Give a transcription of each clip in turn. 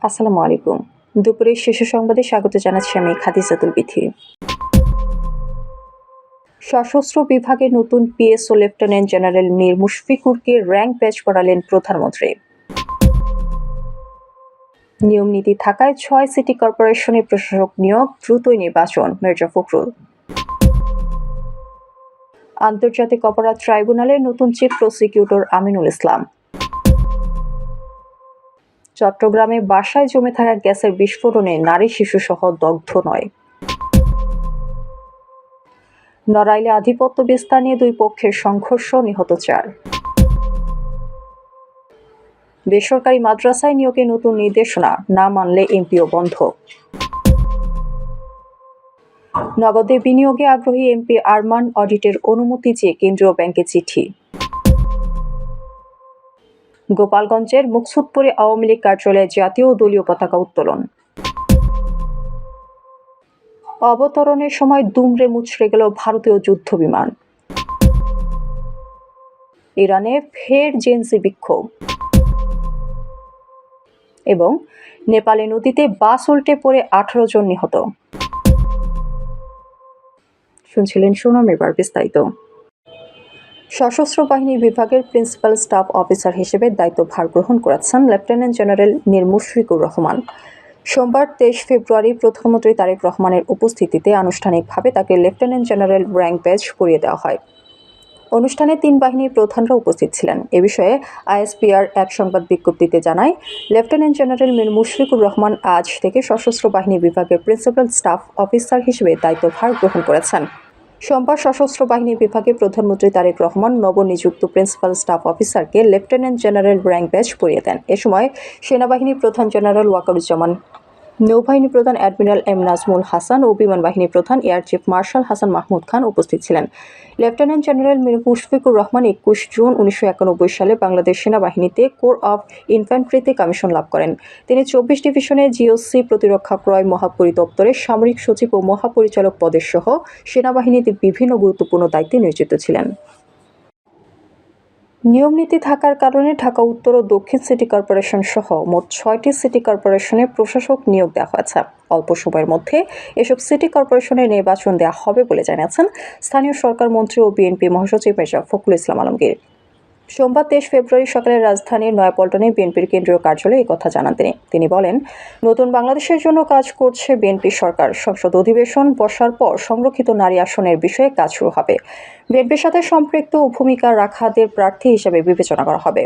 আসসালামু আলাইকুম। দুপুরের শীর্ষ সংবাদে স্বাগত জানাচ্ছি আমি খাদিজাতুল বিথি। সশস্ত্র বিভাগে নতুন পিএসও লেফটেন্যান্ট জেনারেল মীর মুশফিকুরকে র্যাঙ্ক ব্যাচ করালেন প্রধানমন্ত্রী। নিয়ম নীতি থাকায় ৬ সিটি কর্পোরেশনের প্রশাসক নিয়োগ, দ্রুতই নির্বাচন, মির্জা ফখরুল। আন্তর্জাতিক অপরাধ ট্রাইব্যুনালের নতুন চিফ প্রসিকিউটর আমিনুল ইসলাম। চট্টগ্রামে বাসায় জমে থাকা গ্যাসের বিস্ফোরণে নারী শিশুসহ দগ্ধ ৯। নড়াইলে আধিপত্য বিস্তার নিয়ে দুই পক্ষের সংঘর্ষ, নিহত ৪। বেসরকারি মাদ্রাসায় নিয়োগে নতুন নির্দেশনা, না মানলে এমপিও বন্ধ। নগদে বিনিয়োগে আগ্রহী এমপি আরমান অডিটের অনুমতি চেয়ে কেন্দ্রীয় ব্যাংকে চিঠি। গোপালগঞ্জের মুকসুদপুরে আওয়ামী লীগ কার্যালয়ে জাতীয় ও দলীয় পতাকা উত্তোলন। অবতরণের সময় দুমড়ে মুচড়ে গেল ভারতীয় যুদ্ধ বিমান। ইরানে ফের জেনজি বিক্ষোভ এবং নেপালে নদীতে বাস উল্টে পড়ে ১৮ জন নিহত। শুনছিলেন সুনাম, এবার বিস্তারিত। সশস্ত্র বাহিনী বিভাগের প্রিন্সিপাল স্টাফ অফিসার হিসেবে দায়িত্বভার গ্রহণ করেছেন লেফটেন্যান্ট জেনারেল মীর মুশফিকুর রহমান। সোমবার ২৩ ফেব্রুয়ারি প্রধানমন্ত্রী তারেক রহমানের উপস্থিতিতে আনুষ্ঠানিকভাবে তাকে লেফটেন্যান্ট জেনারেল র্যাঙ্ক ব্যাচ পরিয়ে দেওয়া হয়। অনুষ্ঠানে ৩ বাহিনীর প্রধানরা উপস্থিত ছিলেন। এ বিষয়ে আইএসপিআর এক সংবাদ বিজ্ঞপ্তিতে জানায়, লেফটেন্যান্ট জেনারেল মীর মুশফিকুর রহমান আজ থেকে সশস্ত্র বাহিনী বিভাগের প্রিন্সিপাল স্টাফ অফিসার হিসেবে দায়িত্বভার গ্রহণ করেছেন। সোমবার সশস্ত্র বাহিনী বিভাগে প্রধানমন্ত্রী তারেক রহমান নবনিযুক্ত প্রিন্সিপাল স্টাফ অফিসারকে লেফটেন্যান্ট জেনারেল র্যাঙ্ক ব্যাচ পরিয়ে দেন। এ সময় সেনাবাহিনী প্রধান জেনারেল ওয়াকারুজ্জামান, নৌবাহিনী প্রধান অ্যাডমিরাল এম নাজমুল হাসান ও বিমান বাহিনী প্রধান air chief marshal Hasan Mahmud Khan উপস্থিত ছিলেন। Lieutenant general Mir Mushfiqur Rahman ২১ June ১৯৯১ সালে বাংলাদেশ সেনাবাহিনীতে কোর অফ ইনফ্যান্ট্রিতে কমিশন লাভ করেন। তিনি ২৪ ডিভিশনে জিওসি প্রতিরক্ষা ক্রয় মহাপরিদপ্তরের সামরিক সচিব ও মহাপরিচালক পদের সহ সেনাবাহিনীতে বিভিন্ন গুরুত্বপূর্ণ দায়িত্বে নিয়োজিত ছিলেন। নিয়মনীতি থাকার কারণে ঢাকা উত্তর ও দক্ষিণ সিটি কর্পোরেশন সহ মোট ৬টি সিটি কর্পোরেশনের প্রশাসক নিয়োগ দেওয়া হয়েছে। অল্প সময়ের মধ্যে এসব সিটি কর্পোরেশনের নির্বাচন দেওয়া হবে বলে জানিয়েছেন স্থানীয় সরকার মন্ত্রী ও বিএনপি মহাসচিব মির্জা ফখরুল ইসলাম আলমগীর। সোমবার ২৩ ফেব্রুয়ারি সকালে রাজধানীর নয়াপল্টনে বিএনপির কেন্দ্রীয় কার্যালয়ে এই কথা জানান তিনি বলেন, নতুন বাংলাদেশের জন্য কাজ করছে বিএনপি সরকার। সংসদ অধিবেশন বসার পর সংরক্ষিত নারী আসনের বিষয়ে কাজ শুরু হবে। বিএনপির সাথে সম্পৃক্ত ও ভূমিকা রাখাদের প্রার্থী হিসেবে বিবেচনা করা হবে।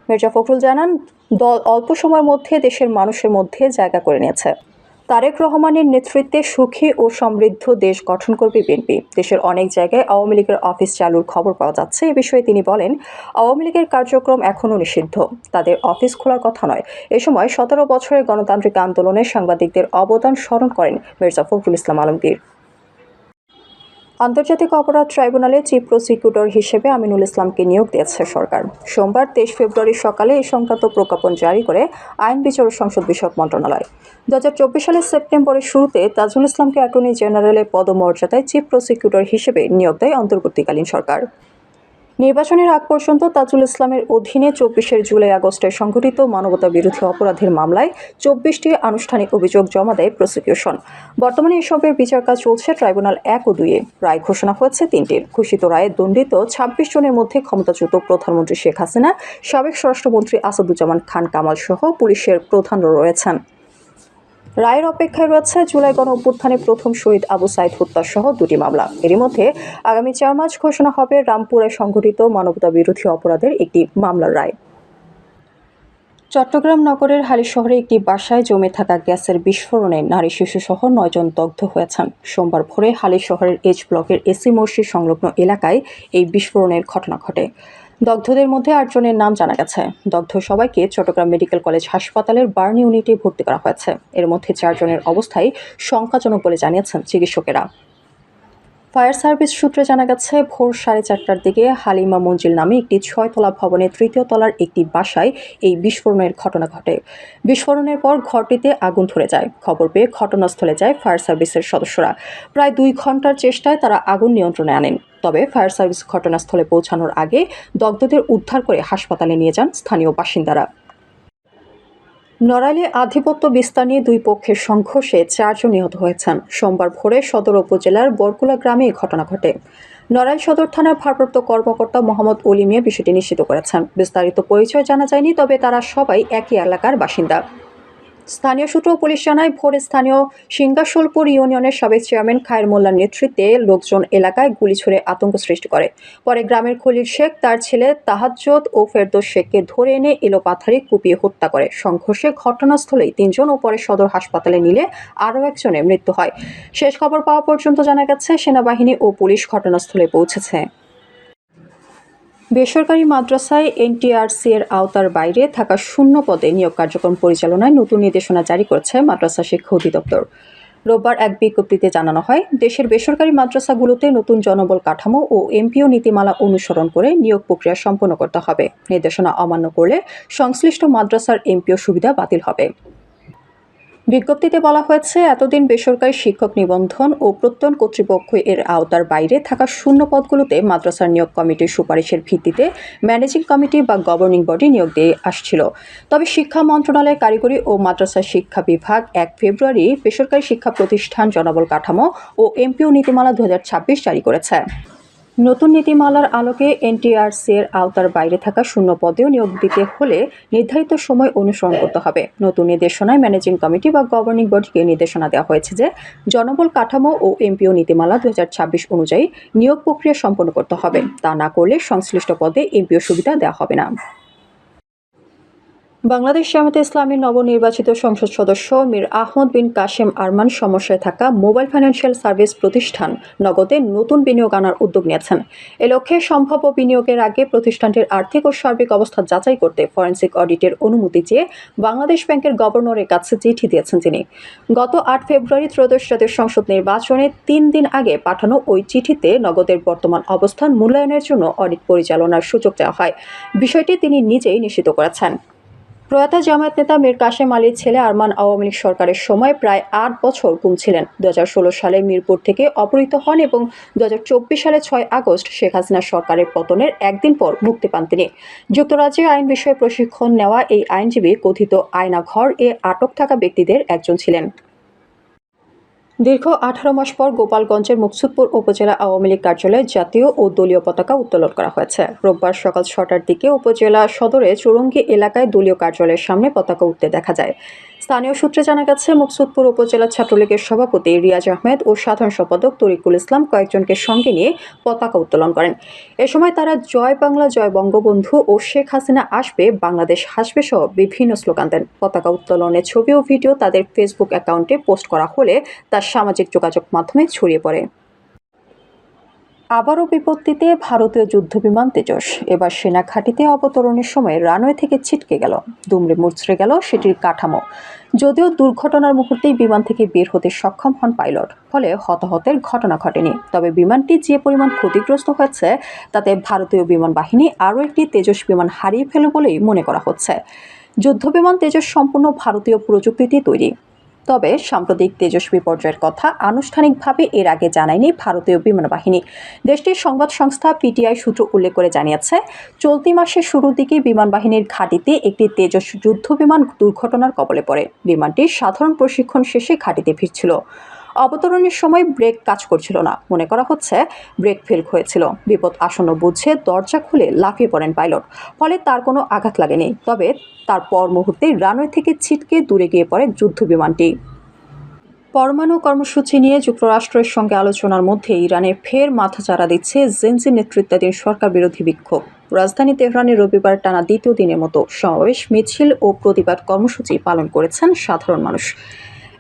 মির্জা ফখরুল জানান, দল অল্প সময়ের মধ্যে দেশের মানুষের মধ্যে জায়গা করে নিয়েছে। তারেক রহমানের নেতৃত্বে সুখী ও সমৃদ্ধ দেশ গঠন করবে বিএনপি। দেশের অনেক জায়গায় আওয়ামী লীগের অফিস চালুর খবর পাওয়া যাচ্ছে। এ বিষয়ে তিনি বলেন, আওয়ামী লীগের কার্যক্রম এখনও নিষিদ্ধ, তাদের অফিস খোলার কথা নয়। এ সময় ১৭ বছরের গণতান্ত্রিক আন্দোলনে সাংবাদিকদের অবদান স্মরণ করেন মির্জা ফখরুল ইসলাম আলমগীর। আন্তর্জাতিক অপরাধ ট্রাইব্যুনালে চিফ প্রসিকিউটর হিসেবে আমিনুল ইসলামকে নিয়োগ দিয়েছে সরকার। সোমবার ২৩ ফেব্রুয়ারি সকালে এই সংক্রান্ত প্রজ্ঞাপন জারি করে আইন, বিচার ও সংসদ বিষয়ক মন্ত্রণালয়। ২০২৪ সালের সেপ্টেম্বরের শুরুতে তাজুল ইসলামকে অ্যাটর্নি জেনারেলের পদমর্যাদায় চিফ প্রসিকিউটর হিসেবে নিয়োগ দেয় অন্তর্বর্তীকালীন সরকার। নির্বাচনের আগ পর্যন্ত তাজুল ইসলামের অধীনে ২৪ জুলাই আগস্টে সংঘটিত মানবতা বিরোধী অপরাধের মামলায় ২৪টি আনুষ্ঠানিক অভিযোগ জমা দেয় প্রসিকিউশন। বর্তমানে এসবের বিচার কাজ চলছে ট্রাইব্যুনাল ১ ও ২-এ। রায় ঘোষণা হয়েছে ৩টির। ঘোষিত রায়ে দণ্ডিত ২৬ জনের মধ্যে ক্ষমতাচ্যুত প্রধানমন্ত্রী শেখ হাসিনা, সাবেক স্বরাষ্ট্রমন্ত্রী আসাদুজ্জামান খান কামাল সহ পুলিশের প্রধানরা রয়েছেন। রায়ের অপেক্ষায় রয়েছে জুলাই গণ-অভ্যুত্থানে প্রথম শহীদ আবু সাইদ হত্যা সহ ২টি মামলা। এরই মধ্যে আগামী ৪ মার্চ ঘোষণা হবে রামপুরে সংঘটিত মানবতা বিরোধী অপরাধের একটি মামলার রায়। চট্টগ্রাম নগরের হালিশহরে একটি বাসায় জমে থাকা গ্যাসের বিস্ফোরণে নারী শিশুসহ ৯ জন দগ্ধ হয়েছেন। সোমবার ভোরে হালিশহরের এইচ ব্লকের এসি মসজিদ সংলগ্ন এলাকায় এই বিস্ফোরণের ঘটনা ঘটে। দগ্ধদের মধ্যে ৮ জনের নাম জানা গেছে। দগ্ধ সবাইকে চট্টগ্রাম মেডিকেল কলেজ হাসপাতালের বার্ন ইউনিটে ভর্তি করা হয়েছে। এর মধ্যে ৪ জনের অবস্থায় শঙ্কাজনক বলে জানিয়েছেন চিকিৎসকেরা। ফায়ার সার্ভিস সূত্রে জানা গেছে, ভোর ৪:৩০টার দিকে হালিমা মঞ্জিল নামে একটি ৬-তলা ভবনের ৩য় তলার একটি বাসায় এই বিস্ফোরণের ঘটনা ঘটে। বিস্ফোরণের পর ঘরটিতে আগুন ধরে যায়। খবর পেয়ে ঘটনাস্থলে যায় ফায়ার সার্ভিসের সদস্যরা। প্রায় ২ ঘন্টার চেষ্টায় তারা আগুন নিয়ন্ত্রণে আনেন। তবে ফায়ার সার্ভিস ঘটনাস্থলে পৌঁছানোর আগে দগ্ধদের উদ্ধার করে হাসপাতালে নিয়ে যান স্থানীয় বাসিন্দারা। নড়াইলে আধিপত্য বিস্তার নিয়ে দুই পক্ষের সংঘর্ষে 4 জন নিহত হয়েছেন। সোমবার ভোরে সদর উপজেলার বরকুলা গ্রামে এই ঘটনা ঘটে। নড়াইল সদর থানার ভারপ্রাপ্ত কর্মকর্তা মোহাম্মদ অলি মিয়া বিষয়টি নিশ্চিত করেছেন। বিস্তারিত পরিচয় জানা যায়নি, তবে তারা সবাই একই এলাকার বাসিন্দা। স্থানীয় সূত্র ও পুলিশ জানায়, ভোরে স্থানীয় সিংগাসোলপুর ইউনিয়নের সাবেক চেয়ারম্যান খায়ের মোল্লার নেতৃত্বে লোকজন এলাকায় গুলি ছুড়ে আতঙ্ক সৃষ্টি করে। পরে গ্রামের খলিল শেখ তার ছেলে তাহাজ্জুদ ও ফেরদৌস শেখকে ধরে এনে এলোপাথারি কুপিয়ে হত্যা করে। সংঘর্ষে ঘটনাস্থলেই 3 জন ও পরে সদর হাসপাতালে নিলে আরও একজনের মৃত্যু হয়। শেষ খবর পাওয়া পর্যন্ত জানা গেছে, সেনাবাহিনী ও পুলিশ ঘটনাস্থলে পৌঁছেছে। বেসরকারি মাদ্রাসায় এনটিআরসি এর আওতার বাইরে থাকা শূন্য পদে নিয়োগ কার্যক্রম পরিচালনায় নতুন নির্দেশনা জারি করেছে মাদ্রাসা শিক্ষা অধিদপ্তর। রোববার এক বিজ্ঞপ্তিতে জানানো হয়, দেশের বেসরকারি মাদ্রাসাগুলোতে নতুন জনবল কাঠামো ও এমপিও নীতিমালা অনুসরণ করে নিয়োগ প্রক্রিয়া সম্পন্ন করতে হবে। নির্দেশনা অমান্য করলে সংশ্লিষ্ট মাদ্রাসার এমপিও সুবিধা বাতিল হবে। বিজ্ঞপ্তিতে বলা হয়েছে, এতদিন বেসরকারি শিক্ষক নিবন্ধন ও প্রত্যয়ন কর্তৃপক্ষ এর আওতার বাইরে থাকা শূন্য পদগুলোতে মাদ্রাসার নিয়োগ কমিটির সুপারিশের ভিত্তিতে ম্যানেজিং কমিটি বা গভর্নিং বডি নিয়োগ দিয়ে আসছিল। তবে শিক্ষা মন্ত্রণালয়ের কারিগরি ও মাদ্রাসা শিক্ষা বিভাগ 1 ফেব্রুয়ারি বেসরকারি শিক্ষা প্রতিষ্ঠান জনবল কাঠামো ও এমপিও নীতিমালা 2026 জারি করেছে। নতুন নীতিমালার আলোকে এনটিআরসি এর আওতার বাইরে থাকা শূন্য পদেও নিয়োগ দিতে হলে নির্ধারিত সময় অনুসরণ করতে হবে। নতুন নির্দেশনায় ম্যানেজিং কমিটি বা গভর্নিং বডিকে নির্দেশনা দেওয়া হয়েছে যে জনবল কাঠামো ও এমপিও নীতিমালা 2026 অনুযায়ী নিয়োগ প্রক্রিয়া সম্পন্ন করতে হবে। তা না করলে সংশ্লিষ্ট পদে এমপিও সুবিধা দেওয়া হবে না। বাংলাদেশ জামায়াতে ইসলামীর নবনির্বাচিত সংসদ সদস্য মীর আহমদ বিন কাশেম আরমান সমস্যায় থাকা মোবাইল ফাইন্যান্সিয়াল সার্ভিস প্রতিষ্ঠান নগদে নতুন বিনিয়োগ আনার উদ্যোগ নিয়েছেন। এ লক্ষ্যে সম্ভাব্য বিনিয়োগের আগে প্রতিষ্ঠানটির আর্থিক ও সার্বিক অবস্থা যাচাই করতে ফরেনসিক অডিটের অনুমতি চেয়ে বাংলাদেশ ব্যাংকের গভর্নরের কাছে চিঠি দিয়েছেন তিনি। গত 8 ফেব্রুয়ারি ত্রয়োদশ জাতীয় সংসদ নির্বাচনে 3 দিন আগে পাঠানো ওই চিঠিতে নগদের বর্তমান অবস্থান মূল্যায়নের জন্য অডিট পরিচালনার সুযোগ দেওয়া হয়। বিষয়টি তিনি নিজেই নিশ্চিত করেছেন। প্রয়াত জামায়াত নেতা মীর কাশেম আলীর ছেলে আরমান আওয়ামী লীগ সরকারের সময় প্রায় 8 বছর গুম ছিলেন। 2016 সালে মিরপুর থেকে অপহৃত হন এবং 2024 সালে 6 আগস্ট শেখ হাসিনা সরকারের পতনের একদিন পর মুক্তি পান তিনি। যুক্তরাজ্যে আইন বিষয়ে প্রশিক্ষণ নেওয়া এই আইনজীবী কথিত আয়নাঘর এ আটক থাকা ব্যক্তিদের একজন ছিলেন। দীর্ঘ 18 মাস পর গোপালগঞ্জের মুকসুদপুর উপজেলা আওয়ামী লীগ কার্যালয়ে জাতীয় ও দলীয় পতাকা উত্তোলন করা হয়েছে। রোববার সকাল 6টার দিকে উপজেলা সদরে চৌরঙ্গি এলাকায় দলীয় কার্যালয়ের সামনে পতাকা উঠতে দেখা যায়। স্থানীয় সূত্রে জানা গেছে, মুকসুদপুর উপজেলা ছাত্রলীগের সভাপতি রিয়াজ আহমেদ ও সাধারণ সম্পাদক তরিকুল ইসলাম কয়েকজনকে সঙ্গে নিয়ে পতাকা উত্তোলন করেন। এ সময় তারা জয় বাংলা, জয় বঙ্গবন্ধু ও শেখ হাসিনা আসবে, বাংলাদেশ হাসবে সহ বিভিন্ন স্লোগান দেন। পতাকা উত্তোলনের ছবি ও ভিডিও তাদের ফেসবুক অ্যাকাউন্টে পোস্ট করা হলে তা সামাজিক যোগাযোগ মাধ্যমে ছড়িয়ে পড়ে। আবারও বিপত্তিতে ভারতীয় যুদ্ধবিমান তেজস। এবার সেনা ঘাঁটিতে অবতরণের সময় রানওয়ে থেকে ছিটকে গেল, দুমড়ে মুচড়ে গেল সেটির কাঠামো। যদিও দুর্ঘটনার মুহূর্তেই বিমান থেকে বের হতে সক্ষম হন পাইলট, ফলে হতাহতের ঘটনা ঘটেনি। তবে বিমানটি যে পরিমাণ ক্ষতিগ্রস্ত হয়েছে তাতে ভারতীয় বিমান বাহিনী আরও একটি তেজস বিমান হারিয়ে ফেলে বলেই মনে করা হচ্ছে। যুদ্ধবিমান তেজস সম্পূর্ণ ভারতীয় প্রযুক্তিতে তৈরি। তবে সাম্প্রতিক তেজস বিপর্যয়ের কথা আনুষ্ঠানিকভাবে এর আগে জানায়নি ভারতীয় বিমান বাহিনী। দেশটির সংবাদ সংস্থা পিটিআই সূত্র উল্লেখ করে জানিয়েছে, চলতি মাসের শুরুর দিকে বিমান বাহিনীর ঘাঁটিতে একটি তেজস যুদ্ধবিমান দুর্ঘটনার কবলে পড়ে। বিমানটি সাধারণ প্রশিক্ষণ শেষে ঘাঁটিতে ফিরছিল। অবতরণের সময় ব্রেক কাজ করছিল না, মনে করা হচ্ছে ব্রেক ফেল হয়েছিল। বিপদ আসন্ন বুঝে দরজা খুলে লাফিয়ে পড়েন পাইলট, ফলে তার কোনো আঘাত লাগেনি। তবে তার পর মুহূর্তে রানওয়ে থেকে ছিটকে দূরে গিয়ে পড়ে যুদ্ধবিমানটি। পরমাণু কর্মসূচি নিয়ে যুক্তরাষ্ট্রের সঙ্গে আলোচনার মধ্যে ইরানে ফের মাথাচাড়া দিচ্ছে জেনজি নেতৃত্বাধীন সরকার বিরোধী বিক্ষোভ। রাজধানী তেহরানে রবিবার টানা দ্বিতীয় দিনের মতো সমাবেশ, মিছিল ও প্রতিবাদ কর্মসূচি পালন করেছেন সাধারণ মানুষ।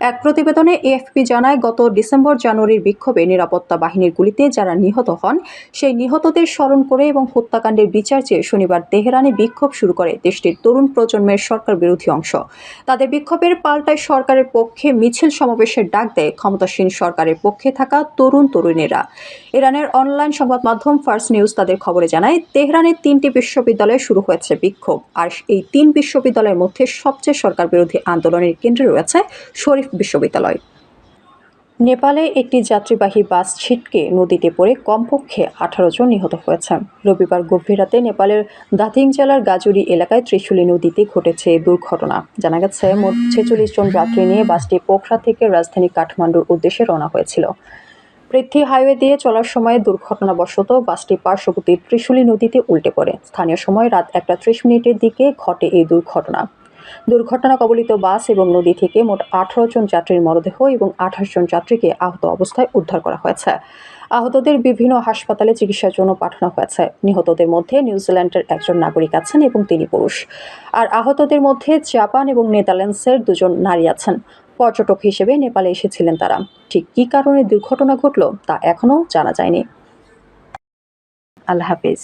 এক প্রতিবেদনে এএফপি জানায়, গত ডিসেম্বর-জানুয়ারির বিক্ষোভে নিরাপত্তা বাহিনীর গুলিতে যারা নিহত হন সেই নিহতদের স্মরণ করে এবং হত্যাকাণ্ডের বিচার চেয়ে শনিবার তেহরানে বিক্ষোভ শুরু করে দেশটির তরুণ প্রজন্মের সরকার বিরোধী অংশ। তাদের বিক্ষোভের পাল্টায় সরকারের পক্ষে মিছিল সমাবেশের ডাক দেয় ক্ষমতাসীন সরকারের পক্ষে থাকা তরুণেরা। ইরানের অনলাইন সংবাদ মাধ্যম ফার্স নিউজ তাদের খবরে জানায়, তেহরানের 3টি বিশ্ববিদ্যালয়ে শুরু হয়েছে বিক্ষোভ। আর এই 3 বিশ্ববিদ্যালয়ের মধ্যে সবচেয়ে সরকার বিরোধী আন্দোলনের কেন্দ্রে রয়েছে শরীফ বিশ্ববিদ্যালয়। নেপালে একটি যাত্রীবাহী বাস ছিটকে নদীতে পড়ে কমপক্ষে 18 জন নিহত হয়েছেন। রবিবার গভীর রাতে নেপালের দাতিং জেলার গাজুরি এলাকায় ত্রিশুলী নদীতে ঘটেছে এই দুর্ঘটনা। জানা গেছে, মোট 46 জন যাত্রী নিয়ে বাসটি পোখরা থেকে রাজধানী কাঠমান্ডুর উদ্দেশ্যে রওনা হয়েছিল। পৃথ্বী হাইওয়ে দিয়ে চলার সময় দুর্ঘটনাবশত বাসটি পার্শ্ববর্তী ত্রিশুলী নদীতে উল্টে পড়ে। স্থানীয় সময় রাত 1:30 দিকে ঘটে এই দুর্ঘটনা কবলিত বাস এবং নদী থেকে মোট 18 জন যাত্রীর মরদেহ এবং 28 জন যাত্রীকে আহত অবস্থায় উদ্ধার করা হয়েছে। আহতদের বিভিন্ন হাসপাতালে চিকিৎসার জন্য পাঠানো হয়েছে। নিহতদের মধ্যে নিউজিল্যান্ডের একজন নাগরিক আছেন এবং তিনি পুরুষ। আর আহতদের মধ্যে জাপান এবং নেদারল্যান্ডসের 2 জন নারী আছেন। পর্যটক হিসেবে নেপালে এসেছিলেন তারা। ঠিক কী কারণে দুর্ঘটনা ঘটল তা এখনও জানা যায়নি। আল্লাহ হাফেজ।